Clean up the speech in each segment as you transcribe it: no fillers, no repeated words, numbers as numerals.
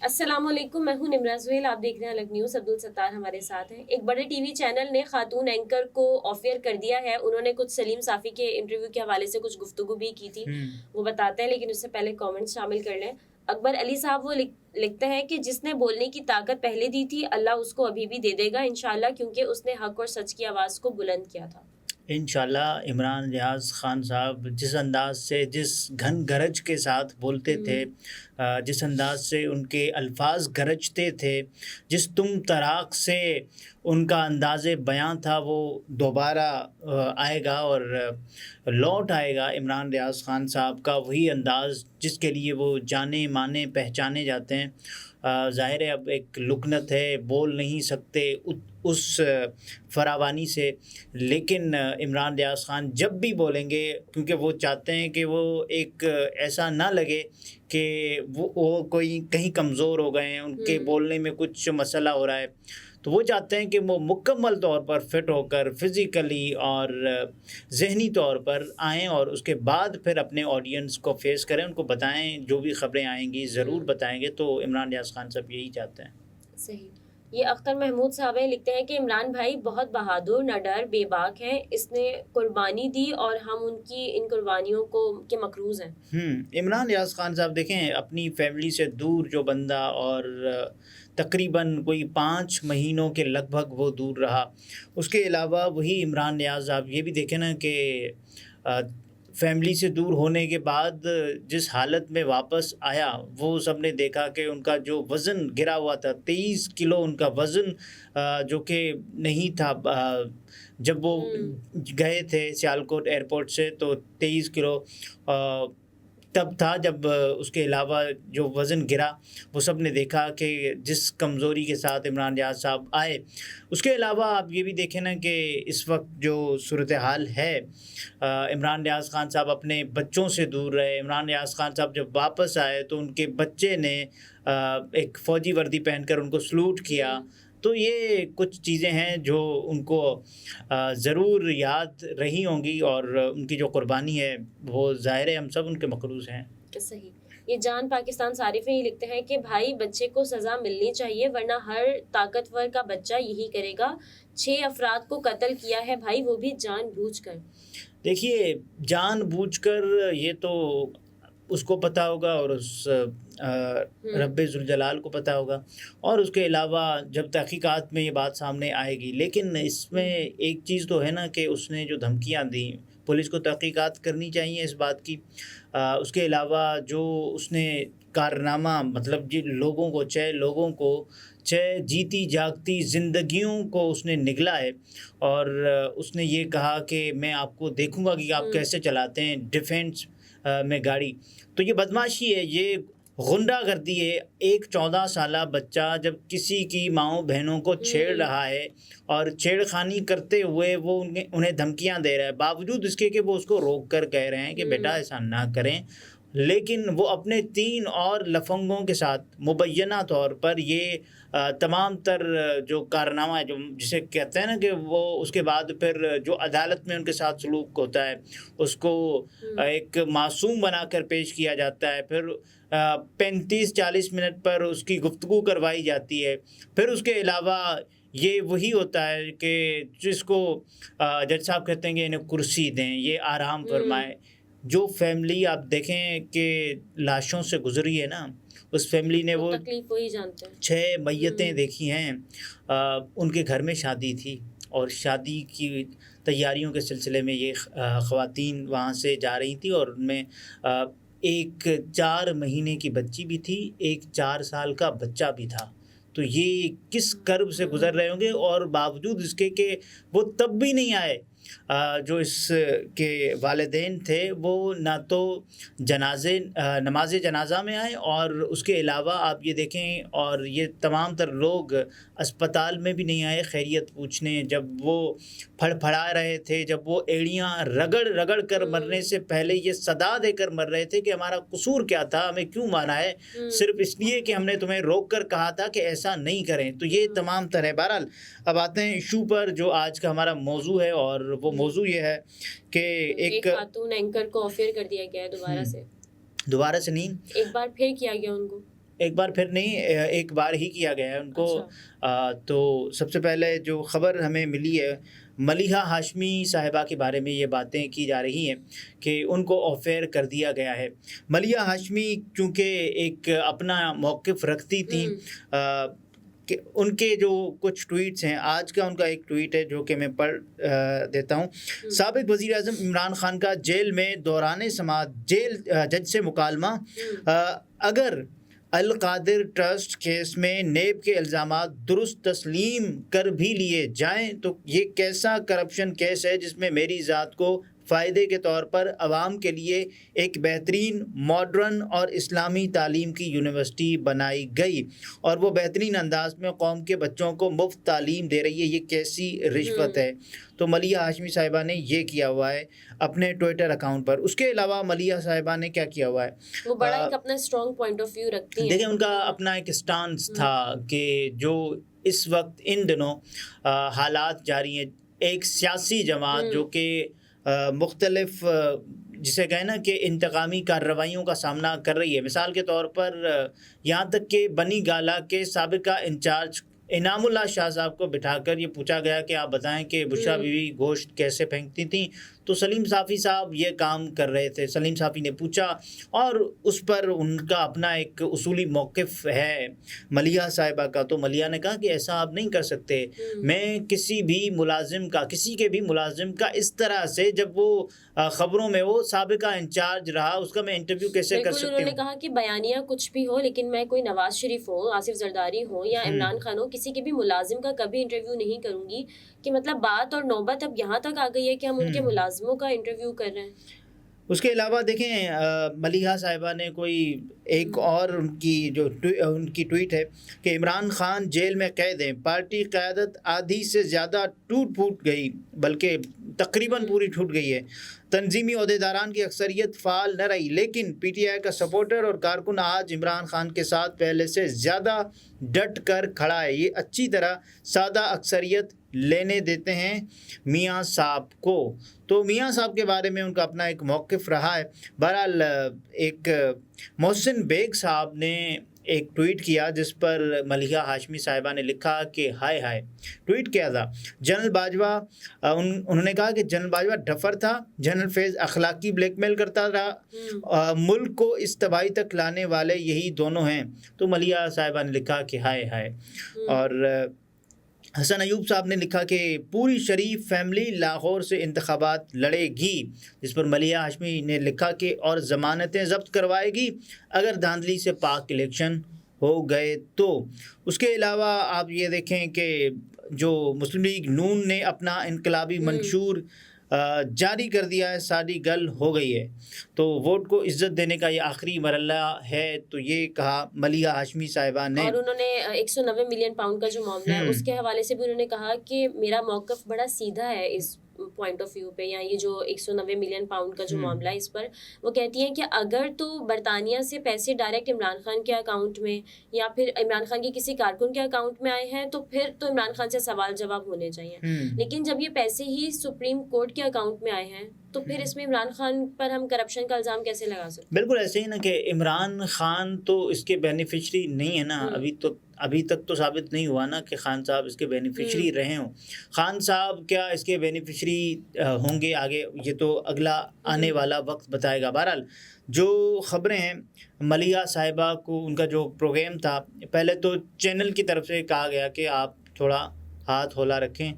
السلام علیکم، میں ہوں نمرا زویل، آپ دیکھ رہے ہیں الگ نیوز۔ عبدالستار ہمارے ساتھ ہیں۔ ایک بڑے ٹی وی چینل نے خاتون اینکر کو آف ایئر کر دیا ہے۔ انہوں نے کچھ سلیم صافی کے انٹرویو کے حوالے سے کچھ گفتگو بھی کی تھی، وہ بتاتے ہیں، لیکن اس سے پہلے کامنٹس شامل کر لیں۔ اکبر علی صاحب وہ لکھتے ہیں کہ جس نے بولنے کی طاقت پہلے دی تھی، اللہ اس کو ابھی بھی دے دے گا انشاءاللہ، کیونکہ اس نے حق اور سچ کی آواز کو بلند کیا تھا۔ انشاءاللہ عمران ریاض خان صاحب جس انداز سے، جس گھن گرج کے ساتھ بولتے تھے، جس انداز سے ان کے الفاظ گرجتے تھے، جس تم طراق سے ان کا انداز بیاں تھا، وہ دوبارہ آئے گا اور لوٹ آئے گا۔ عمران ریاض خان صاحب کا وہی انداز جس کے لیے وہ جانے مانے پہچانے جاتے ہیں۔ ظاہر ہے اب ایک لکنت ہے، بول نہیں سکتے اس فراوانی سے، لیکن عمران ریاض خان جب بھی بولیں گے، کیونکہ وہ چاہتے ہیں کہ وہ ایک ایسا نہ لگے کہ وہ کوئی کہیں کمزور ہو گئے ہیں، ان کے بولنے میں کچھ مسئلہ ہو رہا ہے، تو وہ چاہتے ہیں کہ وہ مکمل طور پر فٹ ہو کر فزیکلی اور ذہنی طور پر آئیں اور اس کے بعد پھر اپنے آڈینس کو فیس کریں، ان کو بتائیں، جو بھی خبریں آئیں گی ضرور بتائیں گے۔ تو عمران ریاض خان صاحب یہی چاہتے ہیں۔ صحیح۔ یہ اختر محمود صاحب ہیں، لکھتے ہیں کہ عمران بھائی بہت بہادر، نڈر، بے باک ہیں، اس نے قربانی دی اور ہم ان کی ان قربانیوں کے مقروض ہیں۔ عمران ریاض خان صاحب دیکھیں، اپنی فیملی سے دور جو بندہ، اور تقریباً کوئی 5 مہینوں کے لگ بھگ وہ دور رہا، اس کے علاوہ وہی عمران ریاض صاحب یہ بھی دیکھیں نا کہ فیملی سے دور ہونے کے بعد جس حالت میں واپس آیا، وہ سب نے دیکھا کہ ان کا جو وزن گرا ہوا تھا، 23 کلو ان کا وزن، جو کہ نہیں تھا جب وہ گئے تھے سیالکوٹ ایئرپورٹ سے، تو 23 کلو تب تھا جب اس کے علاوہ جو وزن گرا، وہ سب نے دیکھا کہ جس کمزوری کے ساتھ عمران ریاض صاحب آئے۔ اس کے علاوہ آپ یہ بھی دیکھیں نا کہ اس وقت جو صورتحال ہے، عمران ریاض خان صاحب اپنے بچوں سے دور رہے۔ عمران ریاض خان صاحب جب واپس آئے تو ان کے بچے نے ایک فوجی وردی پہن کر ان کو سلوٹ کیا۔ تو یہ کچھ چیزیں ہیں جو ان کو ضرور یاد رہی ہوں گی، اور ان کی جو قربانی ہے وہ ظاہر ہے ہم سب ان کے مقروض ہیں۔ صحیح۔ یہ جان پاکستان صارف ہیں، یہ لکھتے ہیں کہ بھائی بچے کو سزا ملنی چاہیے، ورنہ ہر طاقتور کا بچہ یہی کرے گا۔ 6 افراد کو قتل کیا ہے بھائی، وہ بھی جان بوجھ کر۔ دیکھیے، جان بوجھ کر یہ تو اس کو پتہ ہوگا، اور اس رب ذوالجلال کو پتہ ہوگا، اور اس کے علاوہ جب تحقیقات میں یہ بات سامنے آئے گی۔ لیکن اس میں ایک چیز تو ہے نا کہ اس نے جو دھمکیاں دیں، پولیس کو تحقیقات کرنی چاہیے اس بات کی۔ اس کے علاوہ جو اس نے کارنامہ، مطلب جن لوگوں کو، 6 لوگوں کو، 6 جیتی جاگتی زندگیوں کو اس نے نگلا ہے، اور اس نے یہ کہا کہ میں آپ کو دیکھوں گا کہ آپ کیسے چلاتے ہیں ڈیفینس میں گاڑی۔ تو یہ بدماشی ہے، یہ غنڈہ گردی ہے۔ ایک 14 سالہ بچہ جب کسی کی ماؤں بہنوں کو چھیڑ رہا ہے اور چھیڑ خانی کرتے ہوئے وہ انہیں دھمکیاں دے رہا ہے، باوجود اس کے کہ وہ اس کو روک کر کہہ رہے ہیں کہ بیٹا ایسا نہ کریں، لیکن وہ اپنے 3 اور لفنگوں کے ساتھ مبینہ طور پر یہ تمام تر جو کارنامہ ہے، جو جسے کہتے ہیں نا کہ وہ اس کے بعد پھر جو عدالت میں ان کے ساتھ سلوک ہوتا ہے، اس کو ایک معصوم بنا کر پیش کیا جاتا ہے، پھر 35-40 منٹ پر اس کی گفتگو کروائی جاتی ہے، پھر اس کے علاوہ یہ وہی ہوتا ہے کہ جس کو جج صاحب کہتے ہیں کہ انہیں کرسی دیں، یہ آرام فرمائے۔ جو فیملی آپ دیکھیں کہ لاشوں سے گزری ہے نا، اس فیملی نے وہ تکلیف وہی جانتے ہیں۔ 6 میتیں دیکھی ہیں۔ ان کے گھر میں شادی تھی، اور شادی کی تیاریوں کے سلسلے میں یہ خواتین وہاں سے جا رہی تھیں، اور ان میں ایک 4 مہینے کی بچی بھی تھی، ایک 4 سال کا بچہ بھی تھا۔ تو یہ کس کرب سے گزر رہے ہوں گے، اور باوجود اس کے کہ وہ تب بھی نہیں آئے۔ جو اس کے والدین تھے وہ نہ تو نماز جنازہ میں آئے، اور اس کے علاوہ آپ یہ دیکھیں، اور یہ تمام تر لوگ اسپتال میں بھی نہیں آئے خیریت پوچھنے، جب وہ پھڑا رہے تھے، جب وہ ایڑیاں رگڑ کر مرنے سے پہلے یہ صدا دے کر مر رہے تھے کہ ہمارا قصور کیا تھا، ہمیں کیوں مارا ہے، صرف اس لیے کہ ہم نے تمہیں روک کر کہا تھا کہ ایسا نہیں کریں۔ تو یہ تمام تر ہے۔ بہرحال اب آتے ہیں ایشو پر جو آج کا ہمارا موضوع ہے، اور وہ موضوع یہ ہے کہ ایک خاتون اینکر کو آف ایئر کر دیا گیا ہے دوبارہ سے نہیں، ایک بار پھر کیا گیا ان کو۔ ایک بار پھر نہیں، ایک بار ہی کیا گیا ہے ان کو. تو سب سے پہلے جو خبر ہمیں ملی ہے ملیحہ ہاشمی صاحبہ کے بارے میں یہ باتیں کی جا رہی ہیں کہ ان کو آف ایئر کر دیا گیا ہے. ملیحہ ہاشمی چونکہ ایک اپنا موقف رکھتی تھیں، کہ ان کے جو کچھ ٹویٹس ہیں، آج کا ان کا ایک ٹویٹ ہے جو کہ میں پڑھ دیتا ہوں. سابق وزیر اعظم عمران خان کا جیل میں دوران سماعت جیل جج سے مکالمہ. اگر القادر ٹرسٹ کیس میں نیب کے الزامات درست تسلیم کر بھی لیے جائیں تو یہ کیسا کرپشن کیس ہے جس میں میری ذات کو فائدے کے طور پر عوام کے لیے ایک بہترین ماڈرن اور اسلامی تعلیم کی یونیورسٹی بنائی گئی اور وہ بہترین انداز میں قوم کے بچوں کو مفت تعلیم دے رہی ہے، یہ کیسی رشوت ہے. تو ملیحہ ہاشمی صاحبہ نے یہ کیا ہوا ہے اپنے ٹویٹر اکاؤنٹ پر. اس کے علاوہ ملیحہ صاحبہ نے کیا کیا ہوا ہے، وہ بڑا ایک اپنا اسٹرانگ پوائنٹ آف ویو رکھتی ہیں. دیکھیں ان کا اپنا ایک اسٹانس تھا کہ جو اس وقت ان دنوں حالات جاری ہیں، ایک سیاسی جماعت جو کہ مختلف جسے کہیں نا کہ انتقامی کارروائیوں کا سامنا کر رہی ہے. مثال کے طور پر یہاں تک کہ بنی گالہ کے سابقہ انچارج انعام اللہ شاہ صاحب کو بٹھا کر یہ پوچھا گیا کہ آپ بتائیں کہ بشریٰ بیوی گوشت کیسے پھینکتی تھیں، تو سلیم صافی صاحب یہ کام کر رہے تھے. سلیم صافی نے پوچھا اور اس پر ان کا اپنا ایک اصولی موقف ہے ملیحہ صاحبہ کا. تو ملیحہ نے کہا کہ ایسا آپ نہیں کر سکتے، میں کسی کے بھی ملازم کا اس طرح سے جب وہ خبروں میں وہ سابقہ انچارج رہا اس کا میں انٹرویو کیسے کر سکتی ہوں. انہوں نے کہا کہ بیانیہ کچھ بھی ہو لیکن میں کوئی نواز شریف ہو، آصف زرداری ہو یا عمران خان ہو، کسی کے بھی ملازم کا کبھی انٹرویو نہیں کروں گی. کہ مطلب بات اور نوبت اب یہاں تک آ گئی ہے کہ ہم ان کے ملازموں کا انٹرویو کر رہے ہیں. اس کے علاوہ دیکھیں ملیحہ صاحبہ نے کوئی ایک اور ان کی ٹویٹ ہے کہ عمران خان جیل میں قید ہیں، پارٹی قیادت آدھی سے زیادہ ٹوٹ گئی، بلکہ تقریباً پوری ٹوٹ گئی ہے. تنظیمی عہدیداران کی اکثریت فعال نہ رہی، لیکن پی ٹی آئی کا سپورٹر اور کارکن آج عمران خان کے ساتھ پہلے سے زیادہ ڈٹ کر کھڑا ہے. یہ اچھی طرح سادہ اکثریت لینے دیتے ہیں میاں صاحب کو. تو میاں صاحب کے بارے میں ان کا اپنا ایک موقف رہا ہے. بہرحال ایک محسن بیگ صاحب نے ایک ٹویٹ کیا جس پر ملیحہ ہاشمی صاحبہ نے لکھا کہ ہائے ہائے. ٹویٹ کیا تھا، جنرل باجوہ انہوں نے کہا کہ جنرل باجوہ ڈفر تھا، جنرل فیض اخلاقی بلیک میل کرتا رہا، ملک کو اس تباہی تک لانے والے یہی دونوں ہیں. تو ملیحہ صاحبہ نے لکھا کہ ہائے ہائے. اور حسن ایوب صاحب نے لکھا کہ پوری شریف فیملی لاہور سے انتخابات لڑے گی، جس پر ملیحہ ہاشمی نے لکھا کہ اور ضمانتیں ضبط کروائے گی اگر دھاندلی سے پاک الیکشن ہو گئے تو. اس کے علاوہ آپ یہ دیکھیں کہ جو مسلم لیگ نون نے اپنا انقلابی منشور جاری کر دیا ہے، ساری گل ہو گئی ہے، تو ووٹ کو عزت دینے کا یہ آخری مرحلہ ہے. تو یہ کہا ملیحہ ہاشمی صاحبہ نے. اور انہوں نے 190 ملین پاؤنڈ کا جو معاملہ ہے اس کے حوالے سے بھی انہوں نے کہا کہ میرا موقف بڑا سیدھا ہے اس پوائنٹ آف ویو پہ، یا یہ جو 190 ملین پاؤنڈ کا جو معاملہ ہے اس پر وہ کہتی ہیں کہ اگر تو برطانیہ سے پیسے ڈائریکٹ عمران خان کے اکاؤنٹ میں یا پھر عمران خان کی کسی کارکن کے اکاؤنٹ میں آئے ہیں تو پھر تو عمران خان سے سوال جواب ہونے چاہیے. لیکن جب یہ پیسے ہی سپریم کورٹ کے اکاؤنٹ میں آئے ہیں تو پھر اس میں عمران خان پر ہم کرپشن کا الزام کیسے لگا سکتے ہیں؟ بالکل ایسے ہی نا کہ عمران خان تو اس کے بینیفیشری نہیں ہے نا. ابھی تک تو ثابت نہیں ہوا نا کہ خان صاحب اس کے بینیفیشری رہے ہوں. خان صاحب کیا اس کے بینیفیشری ہوں گے آگے، یہ تو اگلا آنے والا وقت بتائے گا. بہرحال جو خبریں ہیں ملیحہ صاحبہ کو ان کا جو پروگرام تھا، پہلے تو چینل کی طرف سے کہا گیا کہ آپ تھوڑا ہاتھ ہولا رکھیں،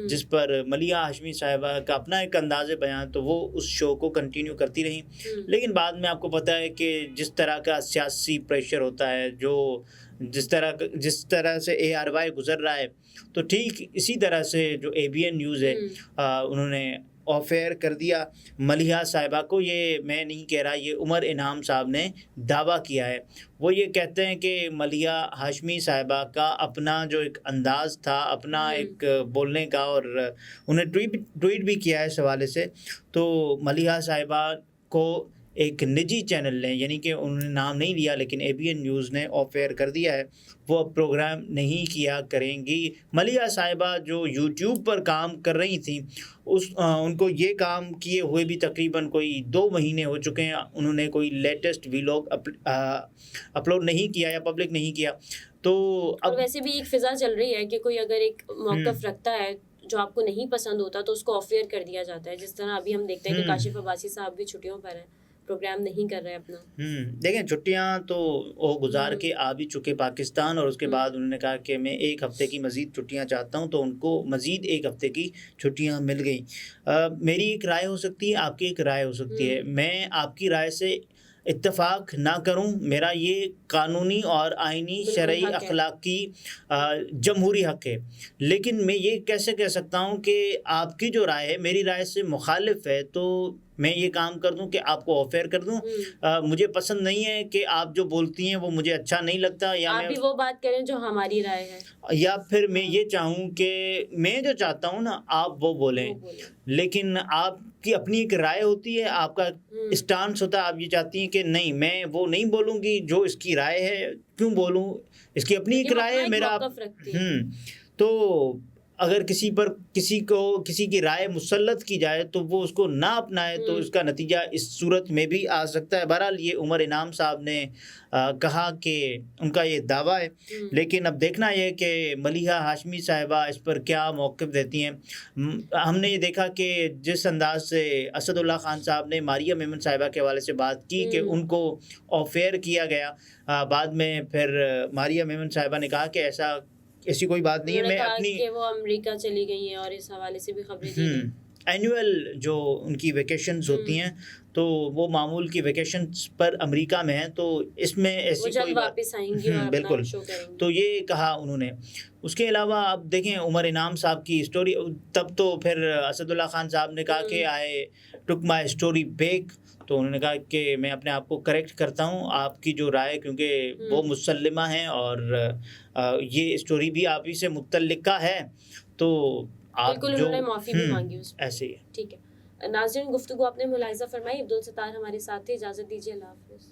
جس پر ملیحہ ہاشمی صاحبہ کا اپنا ایک انداز بیان تو وہ اس شو کو کنٹینیو کرتی رہیں. لیکن بعد میں آپ کو پتہ ہے کہ جس طرح کا سیاسی پریشر ہوتا ہے، جو جس طرح سے ARY گزر رہا ہے، تو ٹھیک اسی طرح سے جو ABN نیوز ہے انہوں نے آف ایئر کر دیا ملیحہ صاحبہ کو. یہ میں نہیں کہہ رہا، یہ عمر انعام صاحب نے دعویٰ کیا ہے. وہ یہ کہتے ہیں کہ ملیحہ ہاشمی صاحبہ کا اپنا جو ایک انداز تھا، اپنا ایک بولنے کا، اور انہیں ٹویٹ بھی کیا ہے اس حوالے سے. تو ملیحہ صاحبہ کو ایک نجی چینل نے، یعنی کہ انہوں نے نام نہیں لیا لیکن ABN نیوز نے آف ایئر کر دیا ہے، وہ اب پروگرام نہیں کیا کریں گی۔ ملیحہ صاحبہ جو یوٹیوب پر کام کر رہی تھیں، ان کو یہ کام کیے ہوئے بھی تقریباً کوئی 2 مہینے ہو چکے ہیں، انہوں نے کوئی لیٹسٹ ویلاگ اپلوڈ نہیں کیا یا پبلک نہیں کیا۔ تو اب ویسے بھی ایک فضا چل رہی ہے کہ کوئی اگر ایک موقف رکھتا ہے جو آپ کو نہیں پسند ہوتا تو اس کو آف ایئر کر دیا جاتا ہے، جس طرح ابھی ہم دیکھتے ہیں کہ کاشف عباسی صاحب بھی چھٹیوں پر ہیں، پروگرام نہیں کر رہے اپنا۔ دیکھیں چھٹیاں تو وہ گزار کے آ بھی چکے پاکستان، اور اس کے بعد انہوں نے کہا کہ میں 1 ہفتے کی مزید چھٹیاں چاہتا ہوں، تو ان کو مزید 1 ہفتے کی چھٹیاں مل گئیں۔ میری ایک رائے ہو سکتی ہے، آپ کی ایک رائے ہو سکتی ہے، میں آپ کی رائے سے اتفاق نہ کروں، میرا یہ قانونی اور آئینی شرعی اخلاقی جمہوری حق ہے، لیکن میں یہ کیسے کہہ سکتا ہوں کہ آپ کی جو رائے ہے میری رائے سے مخالف ہے تو میں یہ کام کر دوں کہ آپ کو آف ایئر کر دوں۔ مجھے پسند نہیں ہے کہ آپ جو بولتی ہیں وہ مجھے اچھا نہیں لگتا، یا آپ بھی وہ بات کریں جو ہماری رائے ہے، یا پھر میں یہ چاہوں کہ میں جو چاہتا ہوں نا آپ وہ بولیں، لیکن آپ کی اپنی ایک رائے ہوتی ہے، آپ کا اسٹانس ہوتا ہے، آپ یہ چاہتی ہیں کہ نہیں میں وہ نہیں بولوں گی جو اس کی رائے ہے، کیوں بولوں، اس کی اپنی ایک رائے ہے، میرا تو اگر کسی کی رائے مسلط کی جائے تو وہ اس کو نہ اپنائے تو اس کا نتیجہ اس صورت میں بھی آ سکتا ہے۔ بہرحال یہ عمر انعام صاحب نے کہا کہ ان کا یہ دعویٰ ہے، لیکن اب دیکھنا یہ کہ ملیحہ ہاشمی صاحبہ اس پر کیا موقف دیتی ہیں۔ ہم نے یہ دیکھا کہ جس انداز سے اسد اللہ خان صاحب نے ماریہ میمن صاحبہ کے حوالے سے بات کی کہ ان کو آف ایئر کیا گیا، بعد میں پھر ماریہ میمن صاحبہ نے کہا کہ ایسی کوئی بات نہیں ہے، میں اپنی کہ وہ امریکہ چلی گئی ہیں اور اس حوالے سے بھی خبریں دی ہیں۔ اینوئل جو ان کی ویکیشنز ہوتی ہیں تو وہ معمول کی ویکیشنز پر امریکہ میں ہیں، تو اس میں ایسی کوئی بات واپس آئیں گی اور بالکل، تو یہ کہا انہوں نے۔ اس کے علاوہ اب دیکھیں عمر انعام صاحب کی اسٹوری، تب تو پھر اسد اللہ خان صاحب نے کہا کہ آئی ٹک مائی اسٹوری بیک، تو انہوں نے کہا کہ میں اپنے آپ کو کریکٹ کرتا ہوں، آپ کی جو رائے کیونکہ وہ مسلمہ ہیں اور یہ اسٹوری بھی آپ ہی سے متعلقہ ہے، تو آپ بالکل انہوں نے معافی بھی مانگی اس پر۔ ایسے ہی ہے۔ ٹھیک ہے ناظرین، گفتگو آپ نے ملاحظہ فرمائی، عبدالستار ہمارے ساتھ تھے، اجازت دیجیے، اللہ حافظ۔